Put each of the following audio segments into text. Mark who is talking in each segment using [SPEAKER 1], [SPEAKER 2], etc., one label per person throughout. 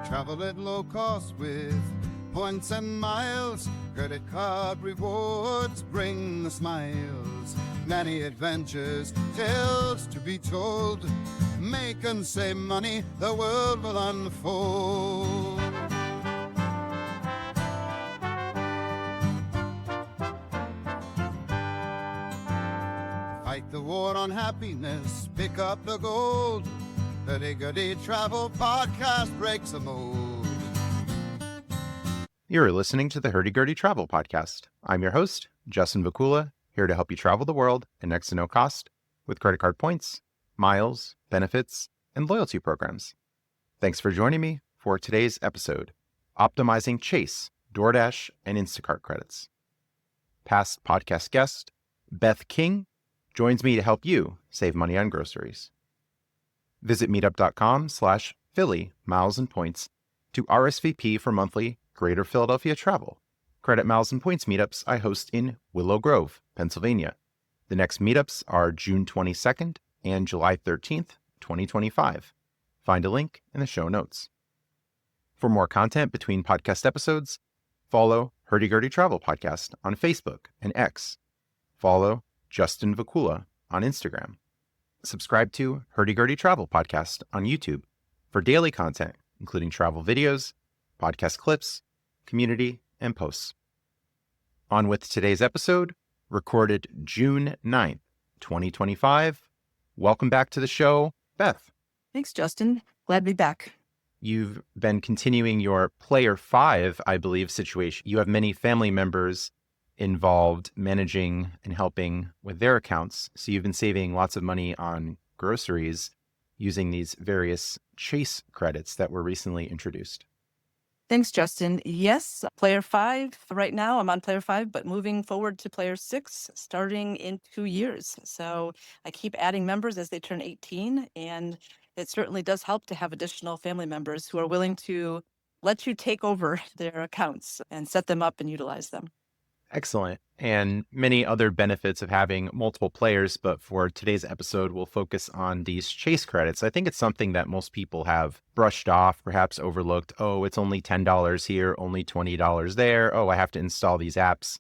[SPEAKER 1] Travel at low cost with points and miles. Credit card rewards bring the smiles. Many adventures, tales to be told. Make and save money, the world will unfold. Fight the war on happiness, pick up the gold. The Gurdy Travel Podcast breaks the mold.
[SPEAKER 2] You're listening to the Hurdy Travel Podcast. I'm your host, Justin Vacula, here to help you travel the world at next to no cost with credit card points, miles, benefits, and loyalty programs. Thanks for joining me for today's episode, Optimizing Chase, DoorDash, and Instacart Credits. Past podcast guest, Beth King, joins me to help you save money on groceries. Visit meetup.com/Philly miles and points to RSVP for monthly Greater Philadelphia travel. Credit miles and points meetups I host in Willow Grove, Pennsylvania. The next meetups are June 22nd and July 13th, 2025. Find a link in the show notes. For more content between podcast episodes, follow Hurdy Travel Podcast on Facebook and X. Follow Justin Vacula on Instagram. Subscribe to Hurdy Travel Podcast on YouTube for daily content, including travel videos, podcast clips, community, and posts. On with today's episode, recorded June 9th, 2025. Welcome back to the show, Beth.
[SPEAKER 3] Thanks, Justin. Glad to be back.
[SPEAKER 2] You've been continuing your Player 5, I believe, situation. You have many family members involved managing and helping with their accounts. So you've been saving lots of money on groceries using these various Chase credits that were recently introduced.
[SPEAKER 3] Thanks, Justin. Yes, Player 5 right now. I'm on Player 5, but moving forward to Player 6 starting in 2 years. So I keep adding members as they turn 18, and it certainly does help to have additional family members who are willing to let you take over their accounts and set them up and utilize them.
[SPEAKER 2] Excellent. And many other benefits of having multiple players, but for today's episode, we'll focus on these Chase credits. I think it's something that most people have brushed off, perhaps overlooked. Oh, it's only $10 here, only $20 there. Oh, I have to install these apps.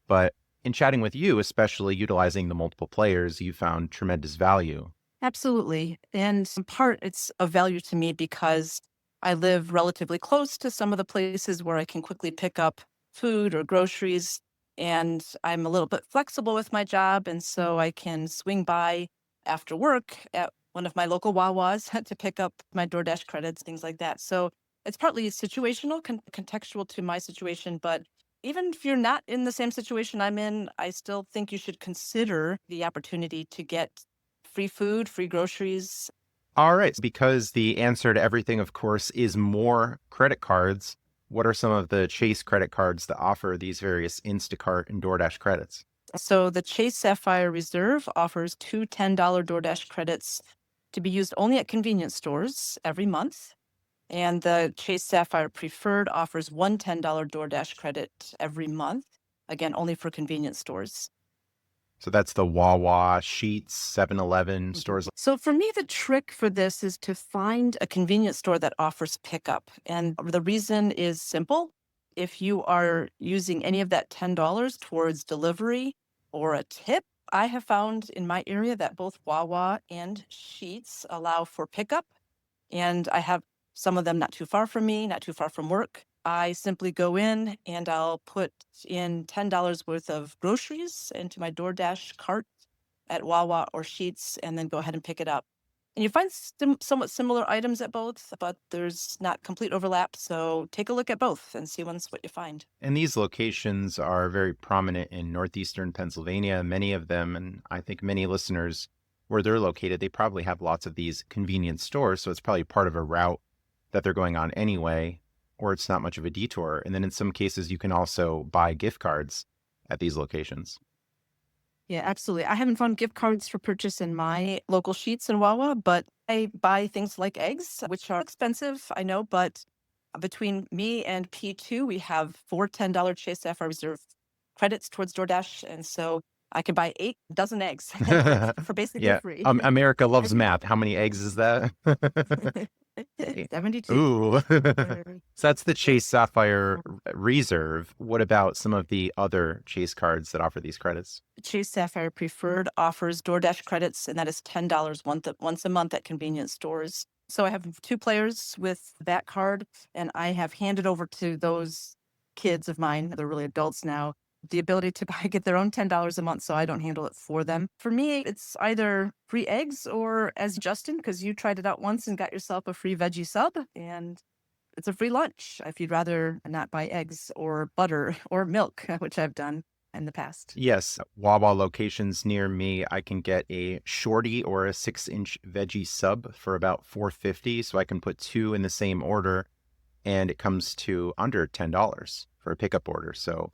[SPEAKER 2] But in chatting with you, especially utilizing the multiple players, you found tremendous value.
[SPEAKER 3] Absolutely. And in part, it's of value to me because I live relatively close to some of the places where I can quickly pick up food or groceries, and I'm a little bit flexible with my job, and so I can swing by after work at one of my local Wawas to pick up my DoorDash credits, things like that. So it's partly situational, contextual to my situation, but even if you're not in the same situation I'm in, I still think you should consider the opportunity to get free food, free groceries.
[SPEAKER 2] All right. Because the answer to everything, of course, is more credit cards. What are some of the Chase credit cards that offer these various Instacart and DoorDash credits?
[SPEAKER 3] So the Chase Sapphire Reserve offers 2 $10 DoorDash credits to be used only at convenience stores every month. And the Chase Sapphire Preferred offers 1 $10 DoorDash credit every month, again, only for convenience stores.
[SPEAKER 2] So that's the Wawa, Sheetz, 7-Eleven stores.
[SPEAKER 3] So for me, the trick for this is to find a convenience store that offers pickup. And the reason is simple. If you are using any of that $10 towards delivery or a tip, I have found in my area that both Wawa and Sheetz allow for pickup. And I have some of them not too far from me, not too far from work. I simply go in and I'll put in $10 worth of groceries into my DoorDash cart at Wawa or Sheetz and then go ahead and pick it up. And you find somewhat similar items at both, but there's not complete overlap. So take a look at both and see what you find.
[SPEAKER 2] And these locations are very prominent in northeastern Pennsylvania, many of them, and I think many listeners, where they're located, they probably have lots of these convenience stores. So it's probably part of a route that they're going on anyway, or it's not much of a detour. And then in some cases, you can also buy gift cards at these locations.
[SPEAKER 3] Yeah, absolutely. I haven't found gift cards for purchase in my local Sheetz and Wawa, but I buy things like eggs, which are expensive, I know, but between me and P2, we have 4 $10 Chase Sapphire Reserve credits towards DoorDash. And so I could buy 8 dozen eggs for basically free.
[SPEAKER 2] America loves math. How many eggs is that?
[SPEAKER 3] 72.
[SPEAKER 2] Ooh. So that's the Chase Sapphire Reserve. What about some of the other Chase cards that offer these credits?
[SPEAKER 3] Chase Sapphire Preferred offers DoorDash credits, and that is $10 once a month at convenience stores. So I have 2 players with that card, and I have handed over to those kids of mine, they're really adults now, the ability to get their own $10 a month, so I don't handle it for them. For me, it's either free eggs or, as Justin, because you tried it out once and got yourself a free veggie sub, and it's a free lunch if you'd rather not buy eggs or butter or milk, which I've done in the past.
[SPEAKER 2] Yes, Wawa locations near me, I can get a shorty or a 6-inch veggie sub for about $4.50. So I can put 2 in the same order, and it comes to under $10 for a pickup order. So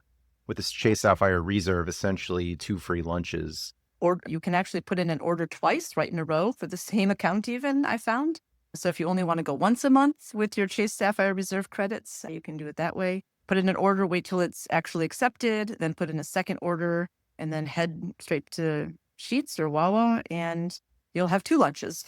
[SPEAKER 2] with this Chase Sapphire Reserve, essentially 2 free lunches.
[SPEAKER 3] Or you can actually put in an order twice right in a row for the same account even, I found. So if you only want to go once a month with your Chase Sapphire Reserve credits, you can do it that way. Put in an order, wait till it's actually accepted, then put in a second order, and then head straight to Sheetz or Wawa, and you'll have 2 lunches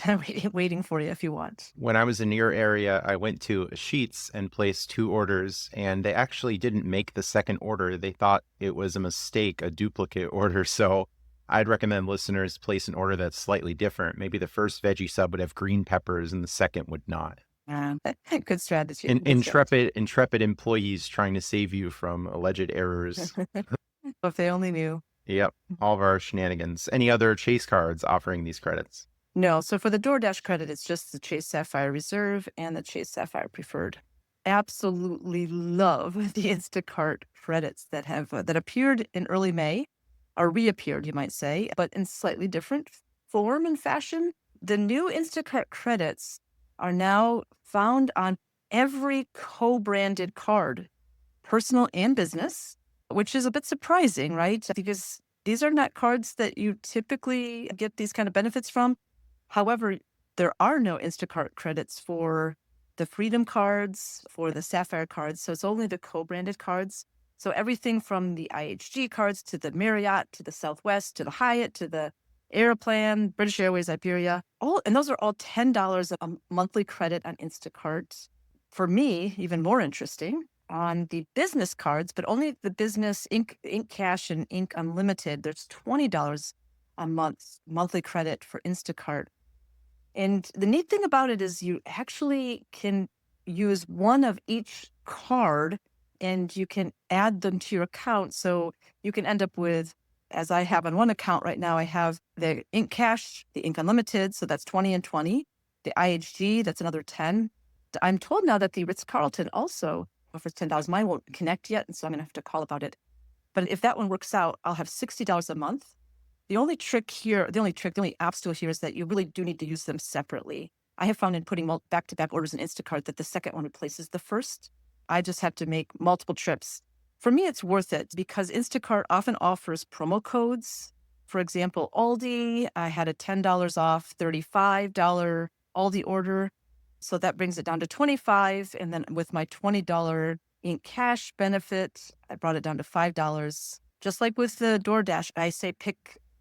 [SPEAKER 3] waiting for you if you want.
[SPEAKER 2] When I was in your area, I went to Sheetz and placed 2 orders, and they actually didn't make the second order. They thought it was a mistake, a duplicate order. So I'd recommend listeners place an order that's slightly different. Maybe the first veggie sub would have green peppers and the second would not.
[SPEAKER 3] Good strategy.
[SPEAKER 2] Intrepid employees trying to save you from alleged errors.
[SPEAKER 3] If they only knew.
[SPEAKER 2] Yep, all of our shenanigans. Any other Chase cards offering these credits?
[SPEAKER 3] No, so for the DoorDash credit, it's just the Chase Sapphire Reserve and the Chase Sapphire Preferred. Absolutely love the Instacart credits that appeared in early May, or reappeared, you might say, but in slightly different form and fashion. The new Instacart credits are now found on every co-branded card, personal and business, which is a bit surprising, right? Because these are not cards that you typically get these kind of benefits from. However, there are no Instacart credits for the Freedom cards, for the Sapphire cards. So it's only the co-branded cards. So everything from the IHG cards to the Marriott, to the Southwest, to the Hyatt, to the Aeroplan, British Airways, Iberia, and those are all $10 a monthly credit on Instacart. For me, even more interesting, on the business cards, but only the business Ink Cash and Ink Unlimited, there's $20 a month monthly credit for Instacart. And the neat thing about it is you actually can use one of each card and you can add them to your account. So you can end up with, as I have on one account right now, I have the Ink Cash, the Ink Unlimited, so that's 20 and 20. The IHG, that's another 10. I'm told now that the Ritz-Carlton also offers $10. Mine won't connect yet, and so I'm going to have to call about it. But if that one works out, I'll have $60 a month. The only obstacle here is that you really do need to use them separately. I have found in putting back-to-back orders in Instacart that the second one replaces the first. I just have to make multiple trips. For me, it's worth it because Instacart often offers promo codes. For example, Aldi, I had a $10 off, $35 Aldi order. So that brings it down to $25. And then with my $20 Ink Cash benefit, I brought it down to $5. Just like with the DoorDash, I say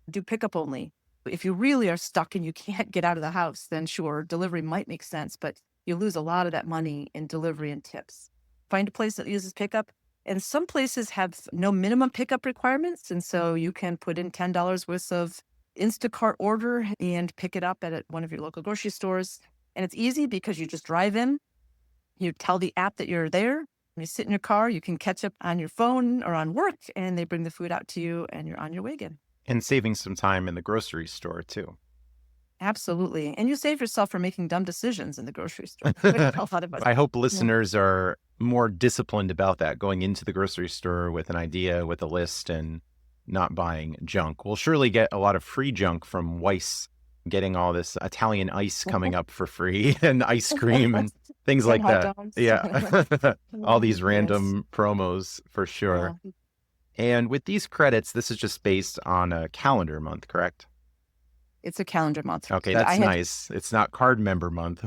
[SPEAKER 3] do pickup only. If you really are stuck and you can't get out of the house, then sure, delivery might make sense, but you lose a lot of that money in delivery and tips. Find a place that uses pickup. And some places have no minimum pickup requirements. And so you can put in $10 worth of Instacart order and pick it up at one of your local grocery stores. And it's easy because you just drive in, you tell the app that you're there, you sit in your car, you can catch up on your phone or on work, and they bring the food out to you and you're on your way again.
[SPEAKER 2] And saving some time in the grocery store too.
[SPEAKER 3] Absolutely. And you save yourself from making dumb decisions in the grocery store. A lot of us.
[SPEAKER 2] I hope listeners are more disciplined about that, going into the grocery store with an idea, with a list, and not buying junk. We'll surely get a lot of free junk from Weiss, getting all this Italian ice coming up for free and ice cream and things like that.
[SPEAKER 3] Dogs.
[SPEAKER 2] Yeah. All these random promos for sure.
[SPEAKER 3] Yeah.
[SPEAKER 2] And with these credits, this is just based on a calendar month, correct?
[SPEAKER 3] It's a calendar month.
[SPEAKER 2] Okay, that's nice. It's not card member month.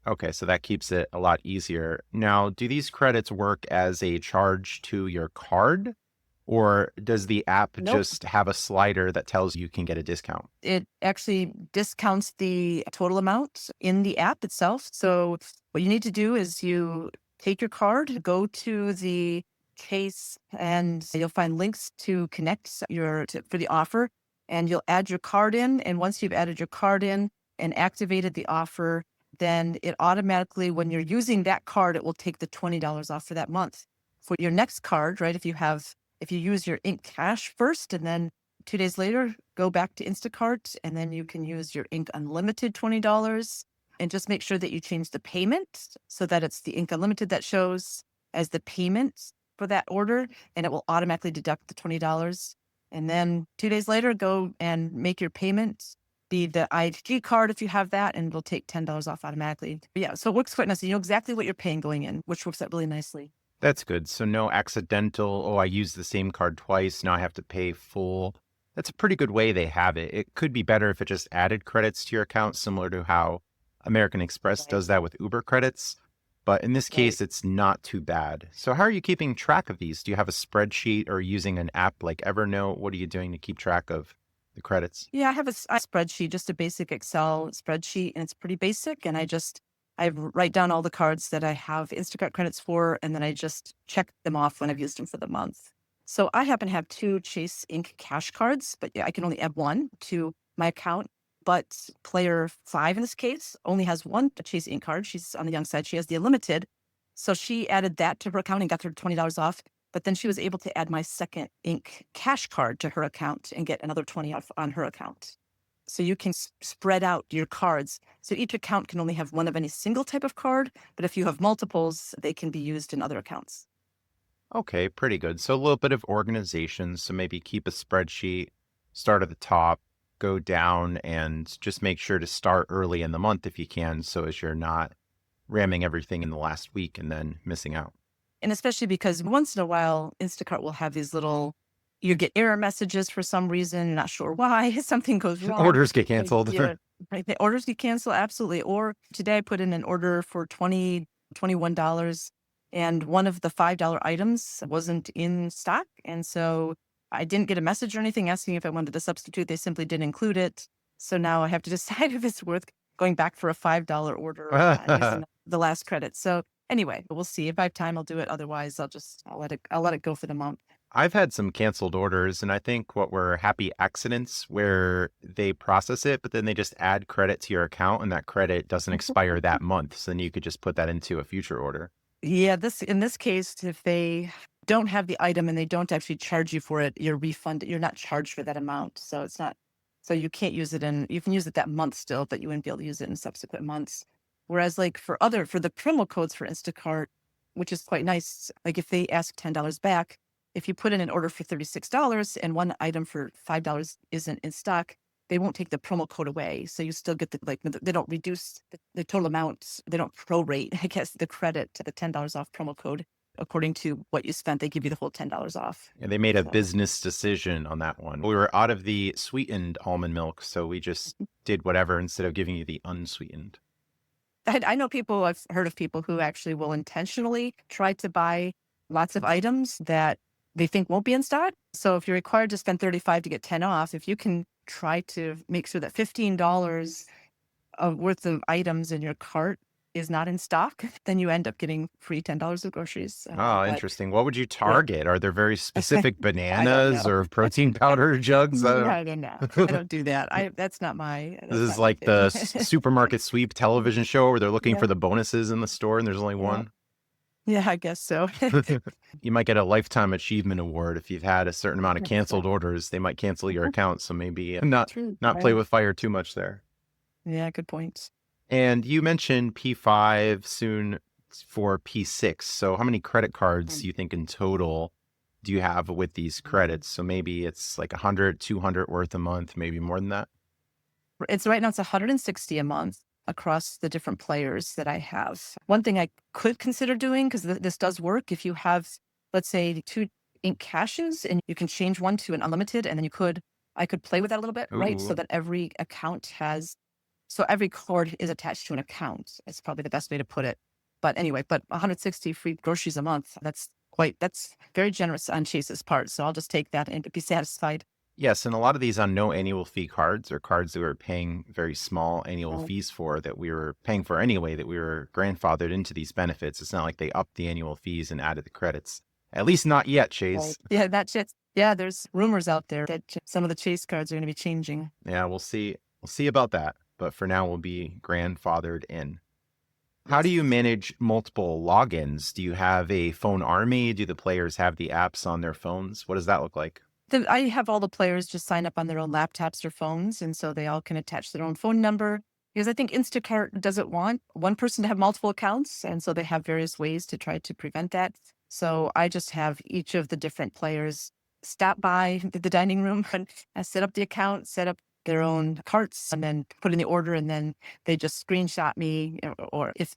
[SPEAKER 2] Okay, so that keeps it a lot easier. Now, do these credits work as a charge to your card, Or does the app
[SPEAKER 3] Nope.
[SPEAKER 2] just have a slider that tells you can get a discount?
[SPEAKER 3] It actually discounts the total amount in the app itself. So what you need to do is you take your card, go to the Chase, and you'll find links to connect for the offer, and you'll add your card in. And once you've added your card in and activated the offer, then it automatically, when you're using that card, it will take the $20 off for that month. For your next card, right? If you use your Ink Cash first, and then 2 days later, go back to Instacart, and then you can use your Ink Unlimited $20, and just make sure that you change the payment so that it's the Ink Unlimited that shows as the payment for that order, and it will automatically deduct the $20. And then 2 days later, go and make your payment, be the IG card if you have that, and it'll take $10 off automatically. But yeah, so it works quite nicely. You know exactly what you're paying going in, which works out really nicely.
[SPEAKER 2] That's good. So no accidental, oh, I used the same card twice, now I have to pay full. That's a pretty good way they have it. It could be better if it just added credits to your account, similar to how American Express
[SPEAKER 3] Right.
[SPEAKER 2] does that with Uber credits. But in this case,
[SPEAKER 3] Right.
[SPEAKER 2] it's not too bad. So how are you keeping track of these? Do you have a spreadsheet or using an app like Evernote? What are you doing to keep track of the credits?
[SPEAKER 3] Yeah, I have a spreadsheet, just a basic Excel spreadsheet, and it's pretty basic. And I write down all the cards that I have Instacart credits for, and then I just check them off when I've used them for the month. So I happen to have 2 Chase Ink Cash cards, but yeah, I can only add 1 to my account. But player 5 in this case only has 1 Chase Ink card. She's on the young side. She has the Unlimited. So she added that to her account and got her $20 off. But then she was able to add my second Ink Cash card to her account and get another 20 off on her account. So you can spread out your cards. So each account can only have one of any single type of card, but if you have multiples, they can be used in other accounts.
[SPEAKER 2] Okay, pretty good. So a little bit of organization. So maybe keep a spreadsheet, start at the top, go down, and just make sure to start early in the month if you can, so as you're not ramming everything in the last week and then missing out.
[SPEAKER 3] And especially because once in a while, Instacart will have these you get error messages for some reason, you're not sure why, something goes wrong.
[SPEAKER 2] Orders get
[SPEAKER 3] Like,
[SPEAKER 2] canceled.
[SPEAKER 3] yeah, right. The orders get canceled, absolutely. Or today I put in an order for $21, and one of the $5 items wasn't in stock. And so I didn't get a message or anything asking if I wanted to substitute. They simply didn't include it. So now I have to decide if it's worth going back for a $5 order and using the last credit. So anyway, we'll see. If I have time, I'll do it. Otherwise, I'll let it go for the month.
[SPEAKER 2] I've had some canceled orders, and I think what were happy accidents where they process it, but then they just add credit to your account, and that credit doesn't expire that month. So then you could just put that into a future order.
[SPEAKER 3] Yeah, in this case, if they don't have the item and they don't actually charge you for it, you're refunded. You're not charged for that amount. So it's not, so you can't use it you can use it that month still, but you wouldn't be able to use it in subsequent months. Whereas like for the promo codes for Instacart, which is quite nice, like if they ask $10 back, if you put in an order for $36 and one item for $5 isn't in stock, they won't take the promo code away. So you still get they don't reduce the total amount. They don't prorate, I guess, the credit to the $10 off promo code. According to what you spent, they give you the whole $10 off.
[SPEAKER 2] And they made a
[SPEAKER 3] So
[SPEAKER 2] business decision on that one. We were out of the sweetened almond milk, so we just did whatever instead of giving you the unsweetened.
[SPEAKER 3] I know I've heard of people who actually will intentionally try to buy lots of items that they think won't be in stock. So if you're required to spend $35 to get 10 off, if you can try to make sure that $15 worth of items in your cart is not in stock, then you end up getting free $10 of groceries.
[SPEAKER 2] Oh, interesting. What would you target? Are there very specific bananas
[SPEAKER 3] know.
[SPEAKER 2] or protein powder jugs?
[SPEAKER 3] I don't know. I don't do that. That's not my.
[SPEAKER 2] This is like the supermarket sweep television show where they're looking
[SPEAKER 3] Yeah.
[SPEAKER 2] for the bonuses in the store and there's only
[SPEAKER 3] Yeah.
[SPEAKER 2] one.
[SPEAKER 3] Yeah, I guess so.
[SPEAKER 2] You might get a lifetime achievement award if you've had a certain amount of canceled orders. They might cancel your account, so maybe not
[SPEAKER 3] True.
[SPEAKER 2] play with fire too much there.
[SPEAKER 3] Yeah, good point.
[SPEAKER 2] And you mentioned P5 soon for P6. So how many credit cards do you think in total do you have with these credits? So maybe it's like 100, 200 worth a month, maybe more than that.
[SPEAKER 3] It's right now it's 160 a month across the different players that I have. One thing I could consider doing, because this does work, if you have, let's say, 2 Ink Cashes and you can change one to an unlimited, and then I could play with that a little bit, right? So
[SPEAKER 2] Ooh.
[SPEAKER 3] that every card is attached to an account. It's probably the best way to put it. But anyway, 160 free groceries a month, that's that's very generous on Chase's part. So I'll just take that and be satisfied.
[SPEAKER 2] Yes, and a lot of these on no annual fee cards are cards that we were paying very small annual
[SPEAKER 3] Oh,
[SPEAKER 2] fees for that we were paying for anyway, that we were grandfathered into these benefits. It's not like they upped the annual fees and added the credits. At least not yet,
[SPEAKER 3] right.
[SPEAKER 2] Chase.
[SPEAKER 3] Yeah, that's it. Yeah, there's rumors out there that some of the Chase cards are going to be changing.
[SPEAKER 2] Yeah, we'll see. We'll see about that. But for now, we'll be grandfathered in. How do
[SPEAKER 3] Yes.
[SPEAKER 2] you manage multiple logins? Do you have a phone army? Do the players have the apps on their phones? What does that look like?
[SPEAKER 3] I have all the players just sign up on their own laptops or phones, and so they all can attach their own phone number. Because I think Instacart doesn't want one person to have multiple accounts, and so they have various ways to try to prevent that. So I just have each of the different players stop by the dining room and set up the account, set up their own carts, and then put in the order, and then they just screenshot me. Or if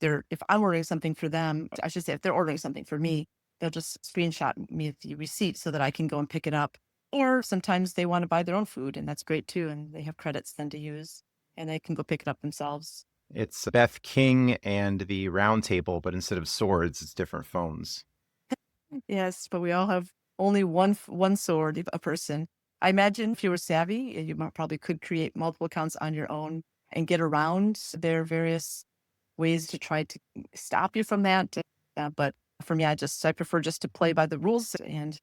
[SPEAKER 3] I'm ordering something for them, I should say if they're ordering something for me, they'll just screenshot me the receipt so that I can go and pick it up. Or sometimes they want to buy their own food, and that's great too. And they have credits then to use, and they can go pick it up themselves.
[SPEAKER 2] It's Beth King and the round table, but instead of swords, it's different phones.
[SPEAKER 3] Yes, but we all have only one sword, a person. I imagine if you were savvy, you probably could create multiple accounts on your own and get around their various ways to try to stop you from that. But for me, I prefer just to play by the rules, and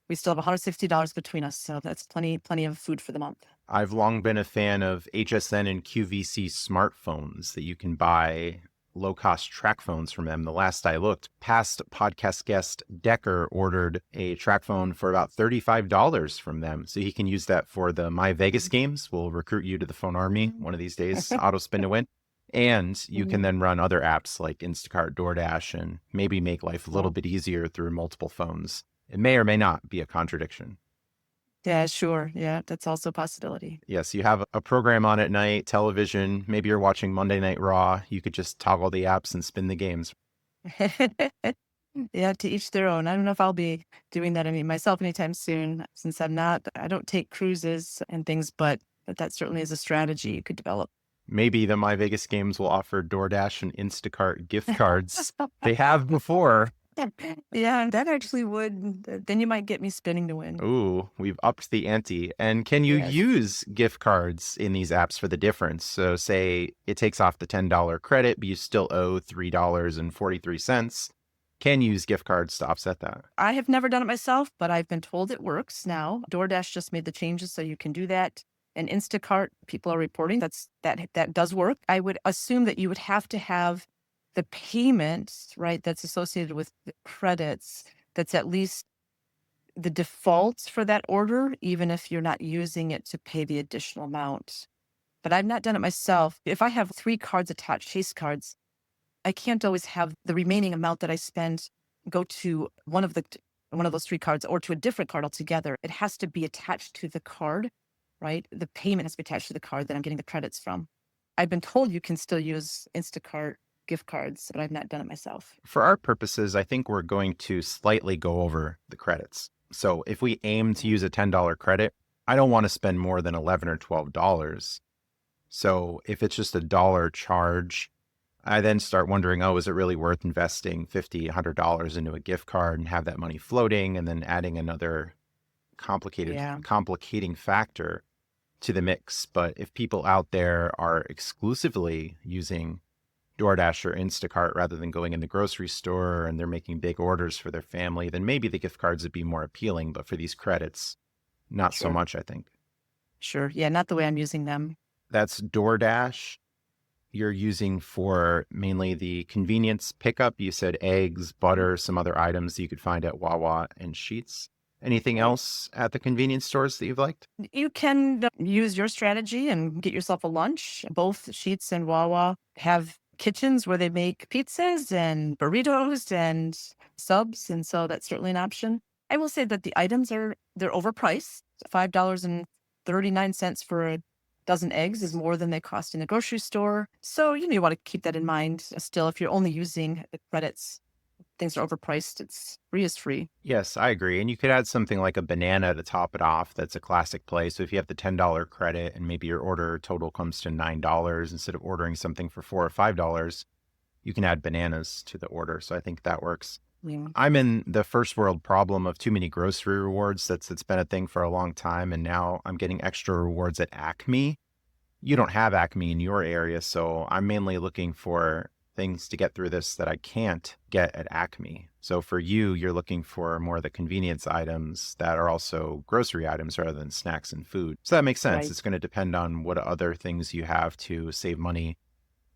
[SPEAKER 3] we still have $160 between us, so that's plenty of food for the month.
[SPEAKER 2] I've long been a fan of HSN and QVC smartphones that you can buy low-cost track phones from them. The last I looked, past podcast guest Decker ordered a track phone for about $35 from them. So he can use that for the My Vegas games. We'll recruit you to the phone army one of these days, auto spin to win. And you can then run other apps like Instacart, DoorDash, and maybe make life a little bit easier through multiple phones. It may or may not be a contradiction.
[SPEAKER 3] Yeah, sure. Yeah, that's also a possibility.
[SPEAKER 2] Yes, you have a program on at night, television. Maybe you're watching Monday Night Raw. You could just toggle the apps and spin the games.
[SPEAKER 3] Yeah, to each their own. I don't know if I'll be doing that myself anytime soon, since I don't take cruises and things, but that certainly is a strategy you could develop.
[SPEAKER 2] Maybe the My Vegas games will offer DoorDash and Instacart gift cards. They have before.
[SPEAKER 3] Yeah, that actually would. Then you might get me spinning to win.
[SPEAKER 2] Ooh, we've upped the ante. And can you
[SPEAKER 3] Yes.
[SPEAKER 2] use gift cards in these apps for the difference? So say it takes off the $10 credit, but you still owe $3.43. Can you use gift cards to offset that?
[SPEAKER 3] I have never done it myself, but I've been told it works now. DoorDash just made the changes so you can do that. And Instacart, people are reporting that does work. I would assume that you would have to have the payment, right, that's associated with the credits, that's at least the default for that order, even if you're not using it to pay the additional amount. But I've not done it myself. If I have 3 cards attached, Chase cards, I can't always have the remaining amount that I spend go to one of those 3 cards or to a different card altogether. It has to be attached to the card, right? The payment has to be attached to the card that I'm getting the credits from. I've been told you can still use Instacart gift cards, but I've not done it myself.
[SPEAKER 2] For our purposes, I think we're going to slightly go over the credits. So if we aim to use a $10 credit, I don't want to spend more than $11 or $12. So if it's just a dollar charge, I then start wondering, oh, is it really worth investing $50, $100 into a gift card and have that money floating and then adding another complicating factor to the mix? But if people out there are exclusively using DoorDash or Instacart rather than going in the grocery store and they're making big orders for their family, then maybe the gift cards would be more appealing. But for these credits, not so much, I think.
[SPEAKER 3] Sure. Yeah, not the way I'm using them.
[SPEAKER 2] That's DoorDash. You're using for mainly the convenience pickup. You said eggs, butter, some other items you could find at Wawa and Sheetz. Anything else at the convenience stores that you've liked?
[SPEAKER 3] You can use your strategy and get yourself a lunch. Both Sheetz and Wawa have kitchens where they make pizzas and burritos and subs, and so that's certainly an option. I will say that the items they're overpriced. $5.39 for a dozen eggs is more than they cost in a grocery store. So, you want to keep that in mind. Still, if you're only using the credits, things are overpriced. It's free is free.
[SPEAKER 2] Yes, I agree. And you could add something like a banana to top it off. That's a classic play. So if you have the $10 credit and maybe your order total comes to $9 instead of ordering something for $4 or $5, you can add bananas to the order. So I think that works.
[SPEAKER 3] Yeah.
[SPEAKER 2] I'm in the first world problem of too many grocery rewards. It's been a thing for a long time. And now I'm getting extra rewards at Acme. You don't have Acme in your area. So I'm mainly looking for things to get through this that I can't get at Acme. So for you, you're looking for more of the convenience items that are also grocery items rather than snacks and food. So that makes sense.
[SPEAKER 3] Right.
[SPEAKER 2] It's going to depend on what other things you have to save money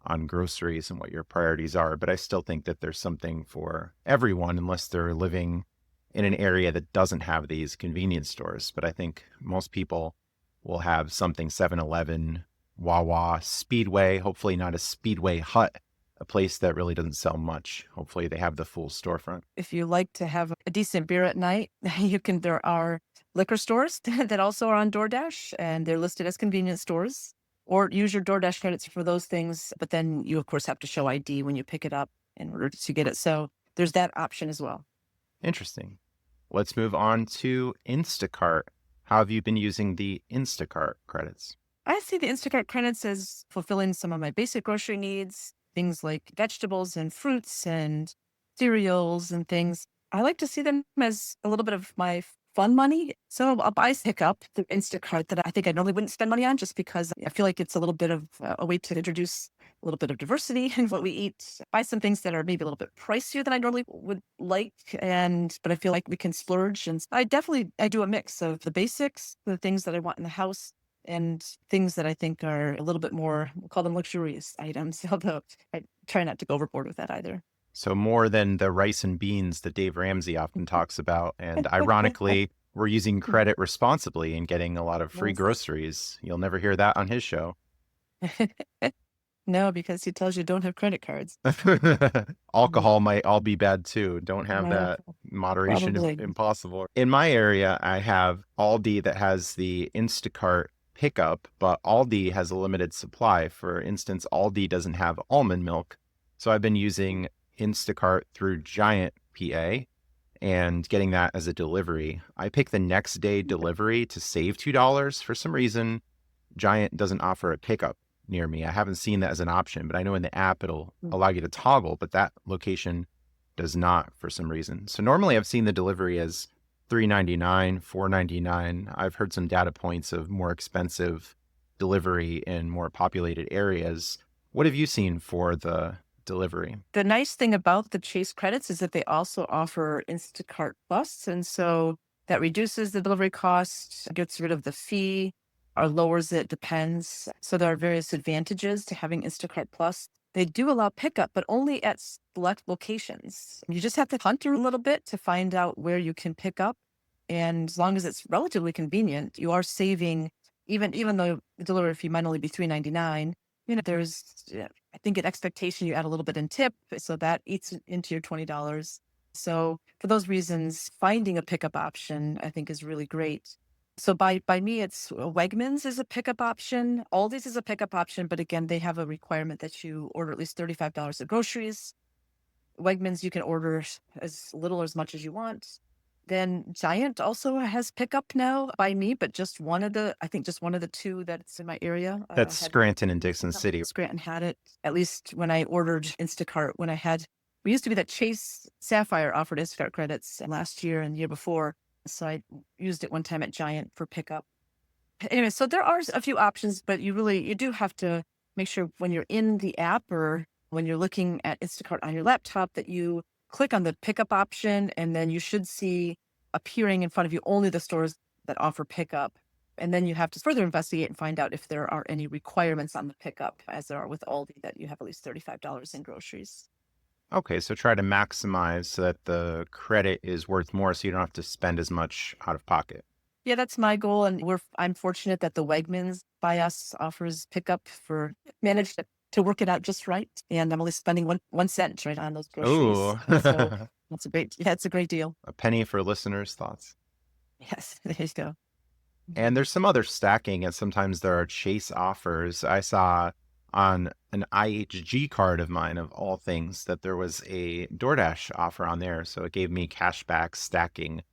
[SPEAKER 2] on groceries and what your priorities are. But I still think that there's something for everyone unless they're living in an area that doesn't have these convenience stores. But I think most people will have something 7-Eleven, Wawa, Speedway, hopefully not a Speedway Hut, a place that really doesn't sell much. Hopefully they have the full storefront.
[SPEAKER 3] If you like to have a decent beer at night, there are liquor stores that also are on DoorDash, and they're listed as convenience stores. Or use your DoorDash credits for those things. But then you, of course, have to show ID when you pick it up in order to get it. So there's that option as well.
[SPEAKER 2] Interesting. Let's move on to Instacart. How have you been using the Instacart credits?
[SPEAKER 3] I see the Instacart credits as fulfilling some of my basic grocery needs, things like vegetables and fruits and cereals and things. I like to see them as a little bit of my fun money. So I'll buy pickup the Instacart that I think I normally wouldn't spend money on just because I feel like it's a little bit of a way to introduce a little bit of diversity in what we eat. Buy some things that are maybe a little bit pricier than I normally would like. But I feel like we can splurge. And I do a mix of the basics, the things that I want in the house, and things that I think are a little bit more, we'll call them luxurious items, although I try not to go overboard with that either.
[SPEAKER 2] So more than the rice and beans that Dave Ramsey often talks about. And ironically, we're using credit responsibly and getting a lot of free
[SPEAKER 3] Yes.
[SPEAKER 2] groceries. You'll never hear that on his show.
[SPEAKER 3] No, because he tells you don't have credit cards.
[SPEAKER 2] Alcohol might all be bad too. Don't have that. Moderation is
[SPEAKER 3] Probably.
[SPEAKER 2] impossible. In my area, I have Aldi that has the Instacart pickup, but Aldi has a limited supply. For instance, Aldi doesn't have almond milk. So I've been using Instacart through Giant PA and getting that as a delivery. I pick the next day delivery to save $2. For some reason, Giant doesn't offer a pickup near me. I haven't seen that as an option, but I know in the app it'll allow you to toggle, but that location does not for some reason. So normally I've seen the delivery as $3.99, $4.99. I've heard some data points of more expensive delivery in more populated areas. What have you seen for the delivery?
[SPEAKER 3] The nice thing about the Chase credits is that they also offer Instacart Plus. And so that reduces the delivery cost, gets rid of the fee, or lowers it, depends. So there are various advantages to having Instacart Plus. They do allow pickup, but only at select locations. You just have to hunt a little bit to find out where you can pick up. And as long as it's relatively convenient, you are saving, even though the delivery fee might only be $3.99. There's, I think, an expectation you add a little bit in tip, so that eats into your $20. So for those reasons, finding a pickup option, I think, is really great. So by me, it's Wegmans is a pickup option. Aldi's is a pickup option, but again, they have a requirement that you order at least $35 of groceries. Wegmans, you can order as little or as much as you want. Then Giant also has pickup now by me, but just one of the two that's in my area.
[SPEAKER 2] That's Scranton and Dixon City.
[SPEAKER 3] Scranton had it, at least when I ordered Instacart. We used to be that Chase Sapphire offered Instacart credits last year and the year before. So I used it one time at Giant for pickup. Anyway, so there are a few options, but you do have to make sure when you're in the app or when you're looking at Instacart on your laptop that you click on the pickup option, and then you should see appearing in front of you only the stores that offer pickup. And then you have to further investigate and find out if there are any requirements on the pickup, as there are with Aldi, that you have at least $35 in groceries.
[SPEAKER 2] Okay, so try to maximize so that the credit is worth more so you don't have to spend as much out of pocket.
[SPEAKER 3] Yeah, that's my goal. And I'm fortunate that the Wegmans by us offers pickup managed to work it out just right. And I'm only spending one cent right on those groceries.
[SPEAKER 2] Ooh.
[SPEAKER 3] So it's a great deal.
[SPEAKER 2] A penny for listeners' thoughts.
[SPEAKER 3] Yes, there you go.
[SPEAKER 2] And there's some other stacking, and sometimes there are Chase offers. I saw on an IHG card of mine, of all things, that there was a DoorDash offer on there. So it gave me cashback stacking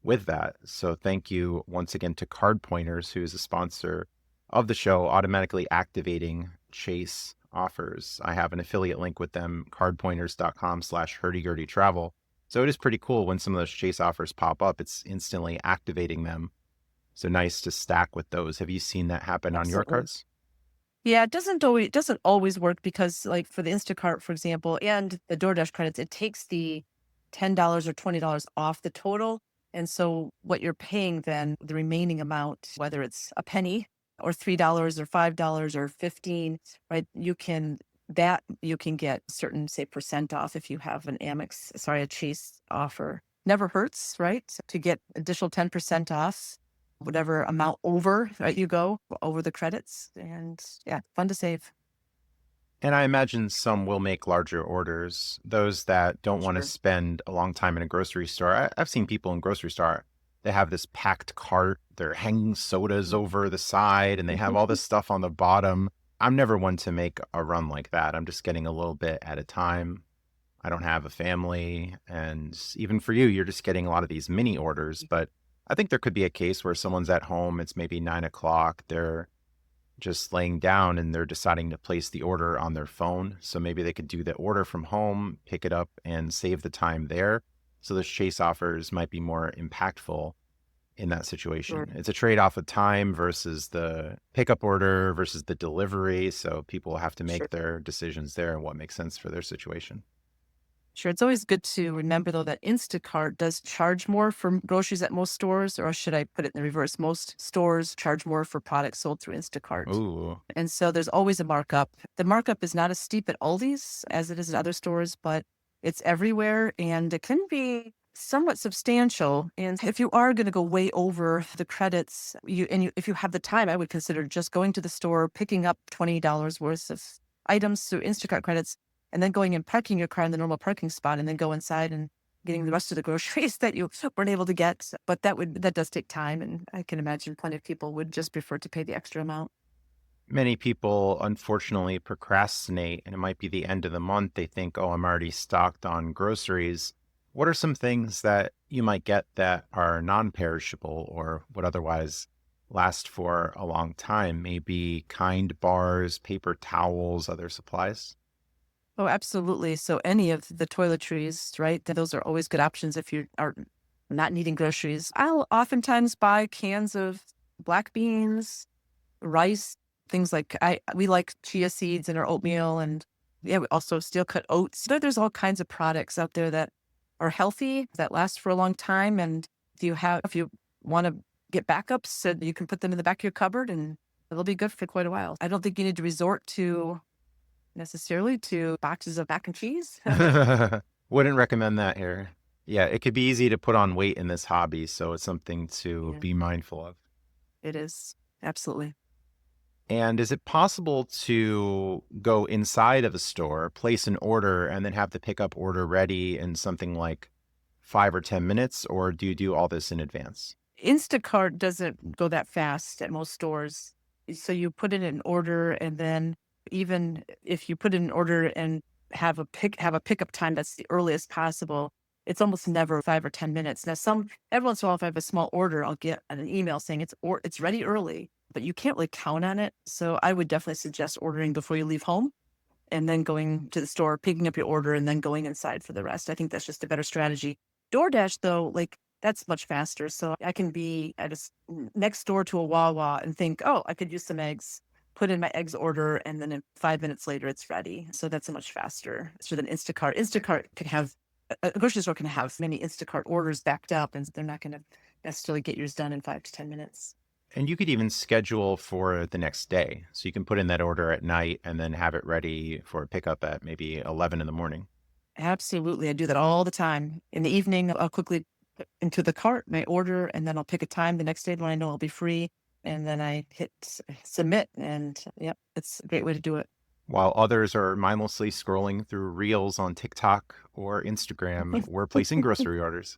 [SPEAKER 2] with that. So thank you once again to Card Pointers, who is a sponsor of the show, automatically activating Chase offers. I have an affiliate link with them, cardpointers.com/hurdygurdytravel. So it is pretty cool when some of those Chase offers pop up, it's instantly activating them. So nice to stack with those. Have you seen that happen on your
[SPEAKER 3] Absolutely.
[SPEAKER 2] cards?
[SPEAKER 3] Yeah, it doesn't always work because like for the Instacart, for example, and the DoorDash credits, it takes the $10 or $20 off the total. And so what you're paying then, the remaining amount, whether it's a penny or $3 or $5 or 15, right? You can get certain, say, percent off if you have a Chase offer. Never hurts, right? To get additional 10% off whatever amount over, right, you go over the credits. And yeah, fun to save.
[SPEAKER 2] And I imagine some will make larger orders. Those that don't want to
[SPEAKER 3] Sure.
[SPEAKER 2] spend a long time in a grocery store. I've seen people in grocery store, they have this packed cart, they're hanging sodas over the side, and they have all this stuff on the bottom. I'm never one to make a run like that. I'm just getting a little bit at a time. I don't have a family. And even for you, you're just getting a lot of these mini orders. But I think there could be a case where someone's at home, it's maybe 9 o'clock, they're just laying down and they're deciding to place the order on their phone. So maybe they could do the order from home, pick it up, and save the time there. So those Chase offers might be more impactful in that
[SPEAKER 3] Sure.
[SPEAKER 2] situation. It's a trade-off of time versus the pickup order versus the delivery. So people have to
[SPEAKER 3] Sure.
[SPEAKER 2] make their decisions there and what makes sense for their situation.
[SPEAKER 3] Sure. It's always good to remember, though, that Instacart does charge more for groceries at most stores, or should I put it in the reverse? Most stores charge more for products sold through Instacart.
[SPEAKER 2] Ooh,
[SPEAKER 3] And so there's always a markup. The markup is not as steep at Aldi's as it is at other stores, but it's everywhere and it can be somewhat substantial. And if you are going to go way over the credits, if you have the time, I would consider just going to the store, picking up $20 worth of items through Instacart credits, and then going and parking your car in the normal parking spot, and then go inside and getting the rest of the groceries that you weren't able to get. But that does take time, and I can imagine plenty of people would just prefer to pay the extra amount.
[SPEAKER 2] many people unfortunately procrastinate and it might be the end of the month. They think, oh, I'm already stocked on groceries. What are some things that you might get that are non-perishable or would otherwise last for a long time? Maybe Kind bars, paper towels, other supplies?
[SPEAKER 3] Oh, absolutely. So any of the toiletries, right? Those are always good options if you are not needing groceries. I'll oftentimes buy cans of black beans, rice, things like we like chia seeds in our oatmeal, and yeah, we also steel cut oats. There's all kinds of products out there that are healthy, that last for a long time. And if you want to get backups, so you can put them in the back of your cupboard and it'll be good for quite a while. I don't think you need to resort to necessarily to boxes of mac and cheese.
[SPEAKER 2] Wouldn't recommend that here. Yeah, it could be easy to put on weight in this hobby, so it's something to
[SPEAKER 3] Yeah,
[SPEAKER 2] be mindful of.
[SPEAKER 3] it is. Absolutely.
[SPEAKER 2] And is it possible to go inside of a store, place an order, and then have the pickup order ready in something like 5 or 10 minutes, or do you do all this in advance?
[SPEAKER 3] Instacart doesn't go that fast at most stores. So you put in an order, and then even if you put in an order and have a pickup time that's the earliest possible, it's almost never 5 or 10 minutes. Now, every once in a while, if I have a small order, I'll get an email saying it's ready early, but you can't really count on it. So I would definitely suggest ordering before you leave home, and then going to the store, picking up your order, and then going inside for the rest. I think that's just a better strategy. DoorDash, though, like that's much faster. So I can be at next door to a Wawa and think, oh, I could use some eggs, put in my eggs order, and then in 5 minutes later, it's ready. So that's a much faster than Instacart. Instacart can have a grocery store can have many Instacart orders backed up, and they're not going to necessarily get yours done in 5 to 10 minutes.
[SPEAKER 2] And you could even schedule for the next day. So you can put in that order at night and then have it ready for pickup at maybe 11 in the morning.
[SPEAKER 3] Absolutely. I do that all the time. In the evening, I'll quickly put into the cart my order, and then I'll pick a time the next day when I know I'll be free. And then I hit submit. And yep, it's a great way to do it.
[SPEAKER 2] While others are mindlessly scrolling through reels on TikTok or Instagram, we're placing grocery orders.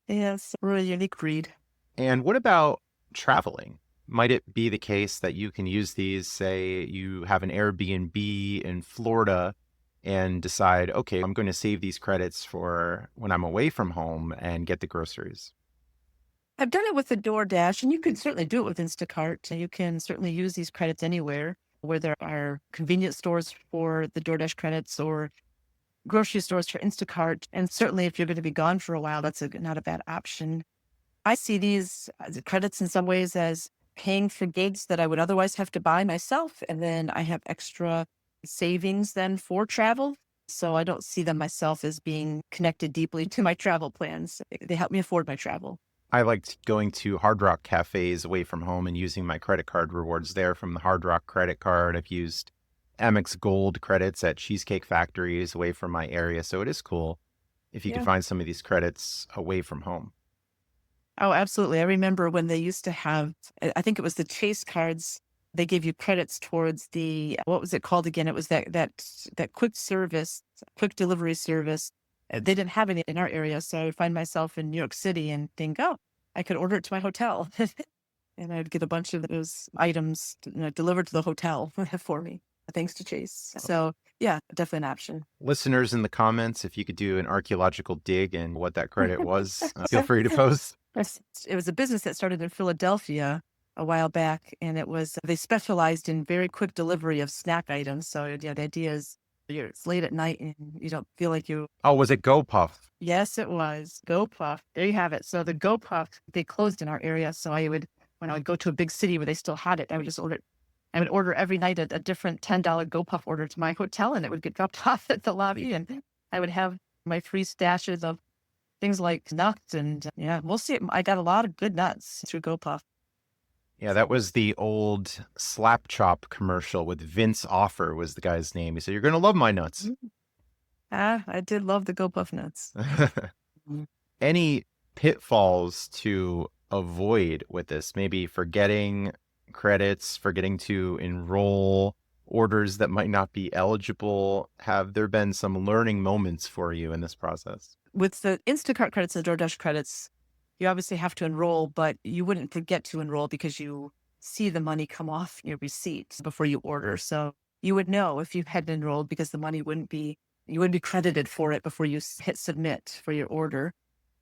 [SPEAKER 3] Yes, we're a unique breed.
[SPEAKER 2] And what about traveling? Might it be the case that you can use these, say you have an Airbnb in Florida and decide, okay, I'm going to save these credits for when I'm away from home and get the groceries?
[SPEAKER 3] I've done it with the DoorDash, and you can certainly do it with Instacart. And you can certainly use these credits anywhere. where there are convenience stores for the DoorDash credits or grocery stores for Instacart. And certainly if you're going to be gone for a while, that's not a bad option. I see these as credits in some ways as paying for goods that I would otherwise have to buy myself. And then I have extra savings then for travel. So I don't see them myself as being connected deeply to my travel plans. They help me afford my travel.
[SPEAKER 2] I liked going to Hard Rock cafes away from home and using my credit card rewards there from the Hard Rock credit card. I've used Amex Gold credits at Cheesecake Factories away from my area. So it is cool if you can find some of these credits away from home.
[SPEAKER 3] Oh, absolutely. I remember when they used to have, I think it was the Chase cards. They gave you credits towards the, what was it called again? It was that quick service, quick delivery service. They didn't have any in our area. So I would find myself in New York City and think, oh, I could order it to my hotel. And I'd get a bunch of those items delivered to the hotel for me, thanks to Chase. So yeah, definitely an option.
[SPEAKER 2] Listeners in the comments, if you could do an archaeological dig and what that credit was, feel free to post.
[SPEAKER 3] It was a business that started in Philadelphia a while back, and they specialized in very quick delivery of snack items. So the idea is it's late at night and you don't feel like you.
[SPEAKER 2] Oh, was it Go Puff?
[SPEAKER 3] Yes, it was Go Puff. There you have it. So the Go Puff, they closed in our area. So when I would go to a big city where they still had it, I would just order it. I would order every night a different $10 Go Puff order to my hotel, and it would get dropped off at the lobby, and I would have my free stashes of things like nuts. And we'll see. I got a lot of good nuts through Go Puff.
[SPEAKER 2] Yeah, that was the old Slap Chop commercial with Vince Offer was the guy's name. He said, "You're going to love my nuts."
[SPEAKER 3] I did love the Go Puff nuts.
[SPEAKER 2] Any pitfalls to avoid with this? Maybe forgetting credits, forgetting to enroll, orders that might not be eligible. Have there been some learning moments for you in this process?
[SPEAKER 3] With the Instacart credits and the DoorDash credits, you obviously have to enroll, but you wouldn't forget to enroll because you see the money come off your receipt before you order. So you would know if you hadn't enrolled because the money you wouldn't be credited for it before you hit submit for your order.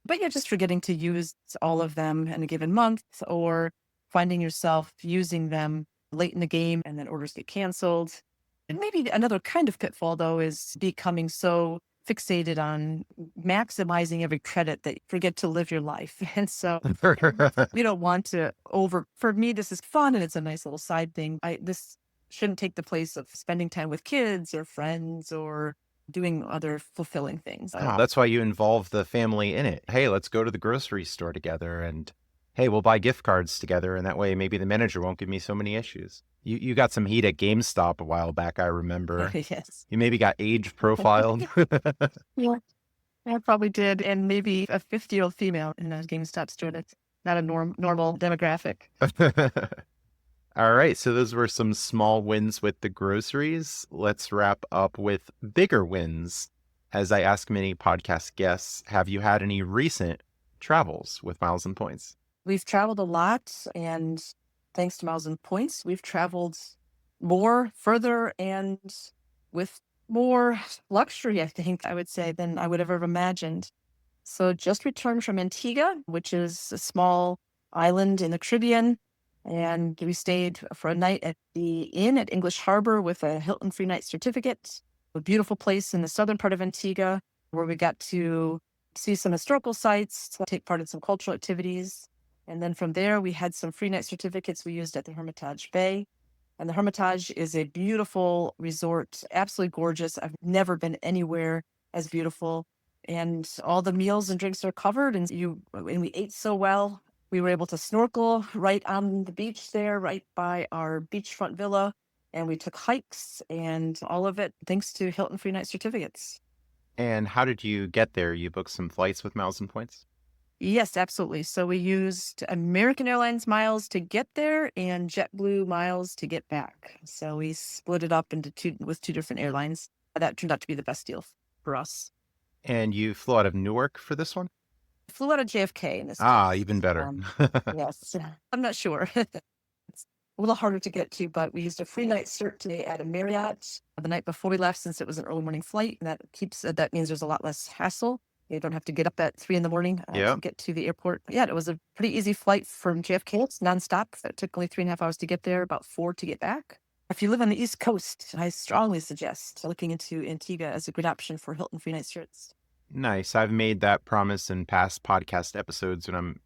[SPEAKER 3] But you're just forgetting to use all of them in a given month, or finding yourself using them late in the game and then orders get canceled. And maybe another kind of pitfall, though, is becoming so fixated on maximizing every credit that you forget to live your life. And so you don't want to for me, this is fun and it's a nice little side thing. This shouldn't take the place of spending time with kids or friends or doing other fulfilling things.
[SPEAKER 2] That's why you involve the family in it. Hey, let's go to the grocery store together, and hey, we'll buy gift cards together. And that way maybe the manager won't give me so many issues. You got some heat at GameStop a while back, I remember.
[SPEAKER 3] Yes.
[SPEAKER 2] You maybe got age profiled.
[SPEAKER 3] Yeah, I probably did. And maybe a 50-year-old female in a GameStop store. That's not a normal demographic.
[SPEAKER 2] All right. So those were some small wins with the groceries. Let's wrap up with bigger wins. As I ask many podcast guests, have you had any recent travels with miles and points?
[SPEAKER 3] We've traveled a lot, and thanks to miles and points, we've traveled more, further, and with more luxury, I think, I would say, than I would have ever imagined. So just returned from Antigua, which is a small island in the Caribbean. And we stayed for a night at the inn at English Harbor with a Hilton free night certificate. A beautiful place in the southern part of Antigua where we got to see some historical sites, take part in some cultural activities. And then from there, we had some free night certificates we used at the Hermitage Bay. And the Hermitage is a beautiful resort, absolutely gorgeous. I've never been anywhere as beautiful. And all the meals and drinks are covered. And we ate so well. We were able to snorkel right on the beach there, right by our beachfront villa. And we took hikes, and all of it thanks to Hilton free night certificates.
[SPEAKER 2] And how did you get there? You booked some flights with miles and points?
[SPEAKER 3] Yes, absolutely. So we used American Airlines miles to get there and JetBlue miles to get back. So we split it up into two different airlines. That turned out to be the best deal for us.
[SPEAKER 2] And you flew out of Newark for this one?
[SPEAKER 3] I flew out of JFK in this
[SPEAKER 2] case. Even better.
[SPEAKER 3] Yes, I'm not sure. It's a little harder to get to, but we used a free night cert today at a Marriott the night before we left, since it was an early morning flight. And that means there's a lot less hassle. You don't have to get up at 3 a.m. To get to the airport. Yeah, it was a pretty easy flight from JFK. It's nonstop. It took only 3.5 hours to get there, about 4 to get back. If you live on the East Coast, I strongly suggest looking into Antigua as a good option for Hilton free night shirts.
[SPEAKER 2] Nice. I've made that promise in past podcast episodes. When I'm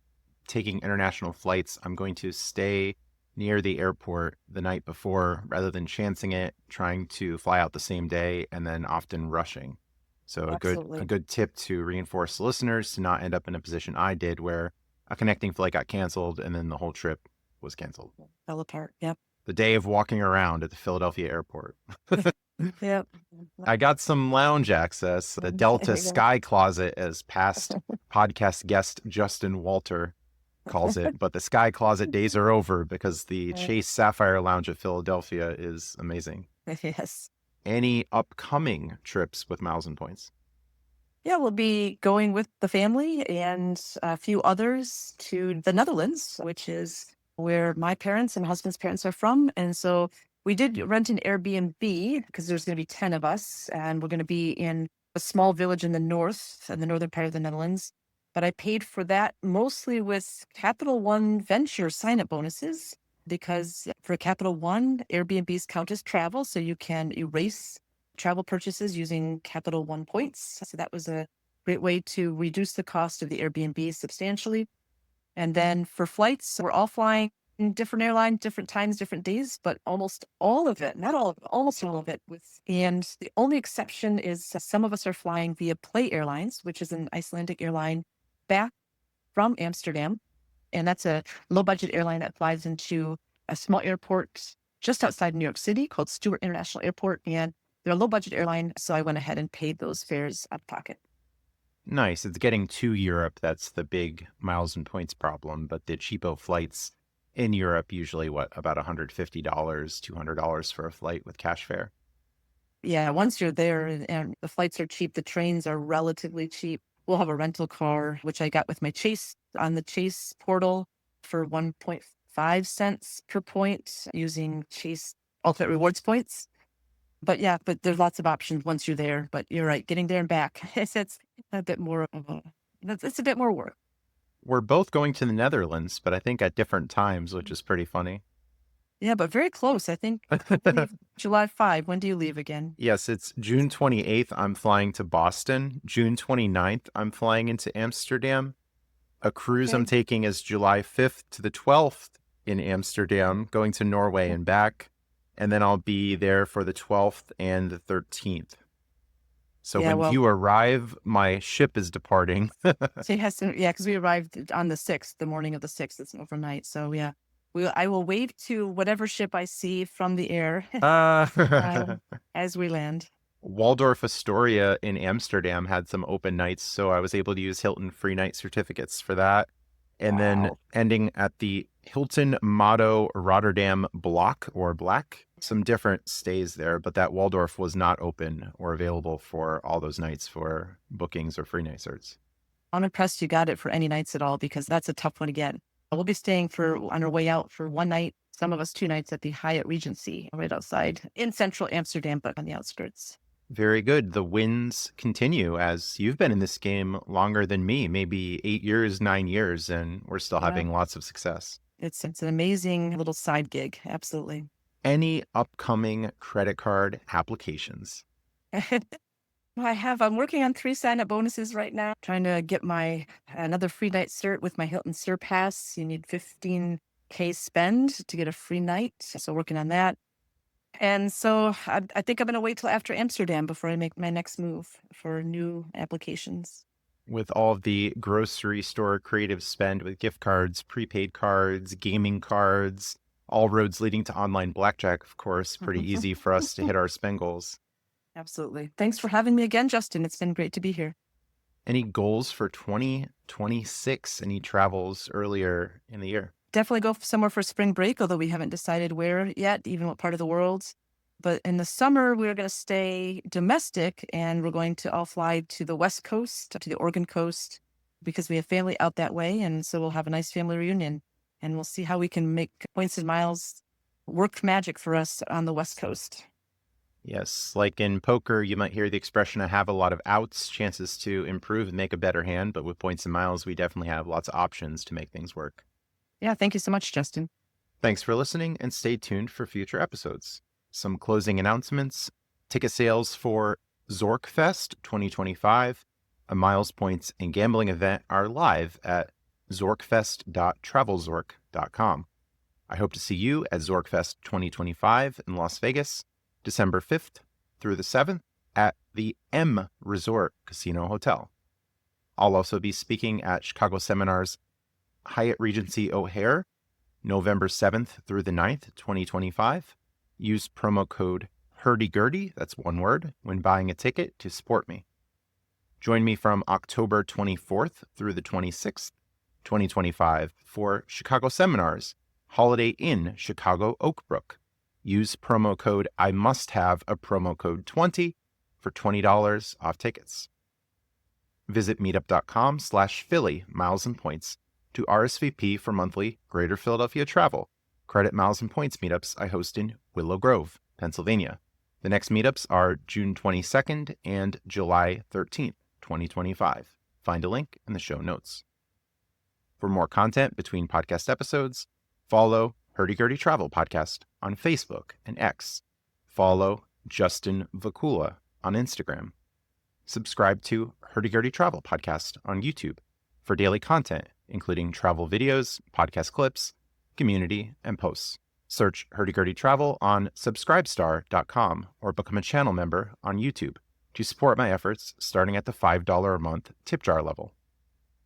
[SPEAKER 2] taking international flights, I'm going to stay near the airport the night before rather than chancing it, trying to fly out the same day, and then often rushing. So a
[SPEAKER 3] Absolutely.
[SPEAKER 2] good tip to reinforce listeners to not end up in a position I did where a connecting flight got canceled and then the whole trip was canceled.
[SPEAKER 3] Fell apart. Yep.
[SPEAKER 2] The day of walking around at the Philadelphia airport.
[SPEAKER 3] Yep.
[SPEAKER 2] I got some lounge access, the Delta Sky Closet, as past podcast guest Justin Walter calls it. But the Sky Closet days are over because the Chase Sapphire Lounge at Philadelphia is amazing.
[SPEAKER 3] Yes.
[SPEAKER 2] Any upcoming trips with miles and points?
[SPEAKER 3] Yeah, we'll be going with the family and a few others to the Netherlands, which is where my parents and my husband's parents are from. And so we did rent an Airbnb because there's going to be 10 of us, and we're going to be in a small village in the northern part of the Netherlands. But I paid for that mostly with Capital One Venture sign-up bonuses, because for Capital One, Airbnbs count as travel, so you can erase travel purchases using Capital One points. So that was a great way to reduce the cost of the Airbnb substantially. And then for flights, we're all flying different airlines, different times, different days, but almost all of it, not all of it, almost all of it and the only exception is some of us are flying via Play Airlines, which is an Icelandic airline back from Amsterdam. And that's a low budget airline that flies into a small airport just outside New York City called Stewart International Airport. And they're a low budget airline. So I went ahead and paid those fares out of pocket.
[SPEAKER 2] Nice. It's getting to Europe. That's the big miles and points problem. But the cheapo flights in Europe, usually about $150, $200 for a flight with cash fare.
[SPEAKER 3] Yeah, once you're there and the flights are cheap, the trains are relatively cheap. We'll have a rental car, which I got with my Chase on the Chase portal for 1.5 cents per point using Chase Ultimate Rewards points. But yeah, there's lots of options once you're there. But you're right, getting there and back, it's a bit more it's a bit more work.
[SPEAKER 2] We're both going to the Netherlands, but I think at different times, which is pretty funny.
[SPEAKER 3] Yeah, but very close. I think July 5. When do you leave again?
[SPEAKER 2] Yes, it's June 28th. I'm flying to Boston. June 29th, I'm flying into Amsterdam. A cruise I'm taking is July 5th to the 12th in Amsterdam, going to Norway and back. And then I'll be there for the 12th and the 13th. So when you arrive, my ship is departing.
[SPEAKER 3] So because we arrived on the 6th, the morning of the 6th. It's overnight. So yeah, I will wave to whatever ship I see from the air as we land.
[SPEAKER 2] Waldorf Astoria in Amsterdam had some open nights, so I was able to use Hilton free night certificates for that. And then ending at the Hilton Motto Rotterdam Block or Black, some different stays there, but that Waldorf was not open or available for all those nights for bookings or free night certs.
[SPEAKER 3] I'm impressed you got it for any nights at all, because that's a tough one to get. We'll be staying on our way out for one night, some of us 2 nights at the Hyatt Regency right outside in central Amsterdam, but on the outskirts. Very
[SPEAKER 2] good. The wins continue as you've been in this game longer than me, maybe 8 years, 9 years, and we're still having lots of success.
[SPEAKER 3] It's an amazing little side gig. Absolutely.
[SPEAKER 2] Any upcoming credit card applications?
[SPEAKER 3] I'm working on 3 sign-up bonuses right now, trying to get another free night cert with my Hilton Surpass. You need $15K spend to get a free night. So working on that. And so I think I'm going to wait till after Amsterdam before I make my next move for new applications.
[SPEAKER 2] With all of the grocery store creative spend with gift cards, prepaid cards, gaming cards, all roads leading to online blackjack, of course, pretty easy for us to hit our spend goals.
[SPEAKER 3] Absolutely. Thanks for having me again, Justin. It's been great to be here.
[SPEAKER 2] Any goals for 2026? Any travels earlier in the year?
[SPEAKER 3] Definitely go somewhere for spring break, although we haven't decided where yet, even what part of the world. But in the summer, we're going to stay domestic, and we're going to all fly to the West Coast, to the Oregon coast, because we have family out that way. And so we'll have a nice family reunion, and we'll see how we can make points and miles work magic for us on the West Coast.
[SPEAKER 2] Yes, like in poker, you might hear the expression, I have a lot of outs, chances to improve and make a better hand. But with points and miles, we definitely have lots of options to make things work.
[SPEAKER 3] Yeah, thank you so much, Justin.
[SPEAKER 2] Thanks for listening, and stay tuned for future episodes. some closing announcements. Ticket sales for Zorkfest 2025, a Miles Points and Gambling event, are live at zorkfest.travelzork.com. I hope to see you at Zorkfest 2025 in Las Vegas, December 5th through the 7th at the M Resort Casino Hotel. I'll also be speaking at Chicago Seminars Hyatt Regency O'Hare, November 7th through the 9th, 2025. Use promo code Gurdy, that's one word, when buying a ticket to support me. Join me from October 24th through the 26th, 2025 for Chicago Seminars Holiday Inn Chicago Oakbrook. Use promo code I must have a promo code 20 for $20 off tickets. Visit meetup.com/Philly miles and points to RSVP for monthly Greater Philadelphia travel, credit miles and points meetups I host in Willow Grove, Pennsylvania. The next meetups are June 22nd and July 13th, 2025. Find a link in the show notes. For more content between podcast episodes, follow Hurdy Travel Podcast on Facebook and X. Follow Justin Vacula on Instagram. Subscribe to Hurdy Travel Podcast on YouTube for daily content, including travel videos, podcast clips, community, and posts. Search Hurdy Travel on subscribestar.com or become a channel member on YouTube to support my efforts starting at the $5 a month tip jar level.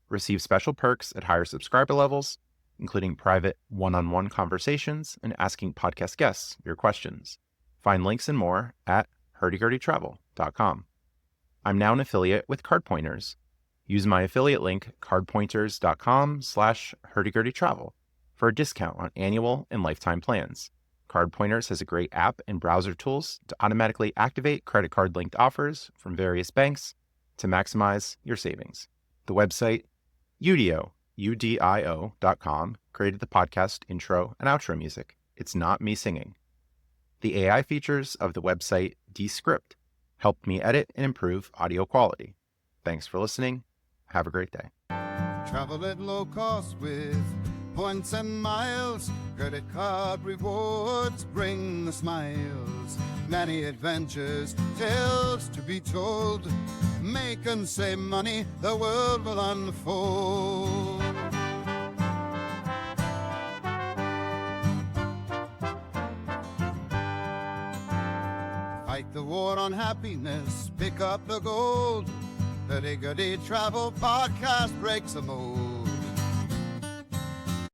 [SPEAKER 2] Receive special perks at higher subscriber levels, including private one-on-one conversations and asking podcast guests your questions. Find links and more at hurdytravel.com. I'm now an affiliate with Card Pointers. Use my affiliate link, cardpointers.com/hurdytravel, for a discount on annual and lifetime plans. Card Pointers has a great app and browser tools to automatically activate credit card linked offers from various banks to maximize your savings. The website, udio.com, created the podcast intro and outro music. It's not me singing. The AI features of the website Descript helped me edit and improve audio quality. Thanks for listening. Have a great day.
[SPEAKER 1] Travel at low cost with points and miles. Credit card rewards bring the smiles. Many adventures, tales to be told. Make and save money, the world will unfold. Fight the war on happiness, pick up the gold. Hurdy Travel Podcast breaks the mold.